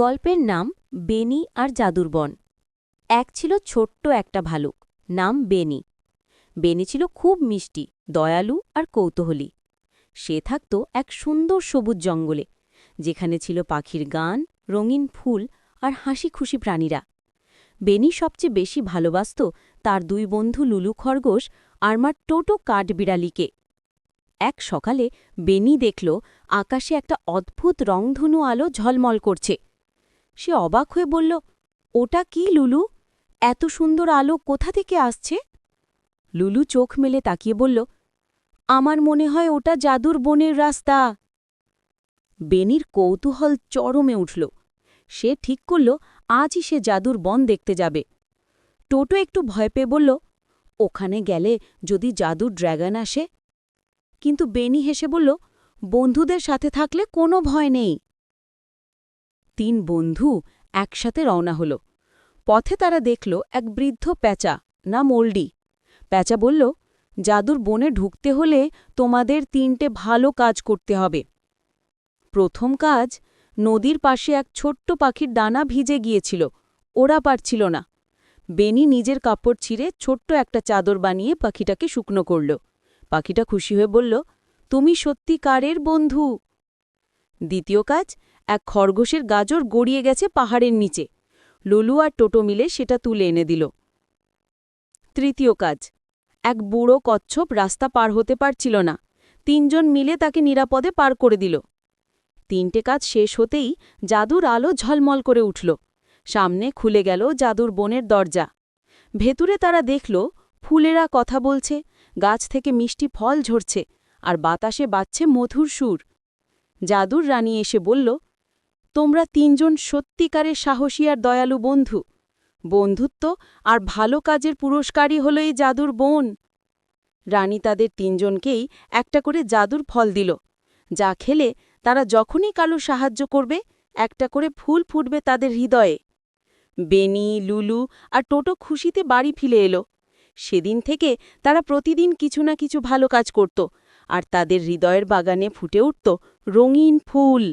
গল্পের নাম বেনি আর জাদুর বন। এক ছিল ছোট্ট একটা ভালুক, নাম বেনি। বেনি ছিল খুব মিষ্টি, দয়ালু আর কৌতূহলী। সে থাকত এক সুন্দর সবুজ জঙ্গলে, যেখানে ছিল পাখির গান, রঙিন ফুল আর হাসি খুশি প্রাণীরা। বেনি সবচেয়ে বেশি ভালোবাসত তার দুই বন্ধু লুলু খরগোশ আর মার টোটো কাঠবিড়ালিকে। এক সকালে বেনি দেখল আকাশে একটা অদ্ভুত রংধনু আলো ঝলমল করছে। সে অবাক হয়ে বলল, ওটা কি লুলু? এত সুন্দর আলো কোথা থেকে আসছে? লুলু চোখ মেলে তাকিয়ে বলল, আমার মনে হয় ওটা জাদুর বনের রাস্তা। বেনির কৌতূহল চরমে উঠল। সে ঠিক করল আজই সে জাদুর বন দেখতে যাবে। টোটো একটু ভয় পেয়ে বলল, ওখানে গেলে যদি জাদুর ড্র্যাগন আসে? কিন্তু বেনি হেসে বলল, বন্ধুদের সাথে থাকলে কোনো ভয় নেই। তিন বন্ধু একসাথে রওনা হল। পথে তারা দেখল এক বৃদ্ধ প্যাঁচা, নাম ওল্ডি। প্যাঁচা বলল, জাদুর বনে ঢুকতে হলে তোমাদের তিনটে ভালো কাজ করতে হবে। প্রথম কাজ, নদীর পাশে এক ছোট্ট পাখির ডানা ভিজে গিয়েছিল, ওরা পারছিল না। বেনি নিজের কাপড় ছিঁড়ে ছোট্ট একটা চাদর বানিয়ে পাখিটাকে শুকনো করল। পাখিটা খুশি হয়ে বলল, তুমি সত্যিকারের বন্ধু। দ্বিতীয় কাজ, এক খরগোশের গাজর গড়িয়ে গেছে পাহাড়ের নিচে। লুলু আর টোটো মিলে সেটা তুলে এনে দিল। তৃতীয় কাজ, এক বুড়ো কচ্ছপ রাস্তা পার হতে পারছিল না, তিনজন মিলে তাকে নিরাপদে পার করে দিল। তিনটে কাজ শেষ হতেই জাদুর আলো ঝলমল করে উঠল। সামনে খুলে গেল জাদুর বনের দরজা। ভেতরে তারা দেখল ফুলেরা কথা বলছে, গাছ থেকে মিষ্টি ফল ঝরছে, আর বাতাসে বাজছে মধুর সুর। জাদুর রানী এসে বলল, তোমরা তিনজন সত্যিকারের সাহসী আর দয়ালু বন্ধু। বন্ধুত্ব আর ভালো কাজের পুরস্কারই হল এই জাদুর বন। রানী তাদের তিনজনকেই একটা করে জাদুর ফল দিল, যা খেলে তারা যখনই কারো সাহায্য করবে একটা করে ফুল ফুটবে তাদের হৃদয়ে। বেনি, লুলু আর টোটো খুশিতে বাড়ি ফিরে এলো। সেদিন থেকে তারা প্রতিদিন কিছু না কিছু ভালো কাজ করত, আর তাদের হৃদয়ের বাগানে ফুটে উঠত রঙিন ফুল।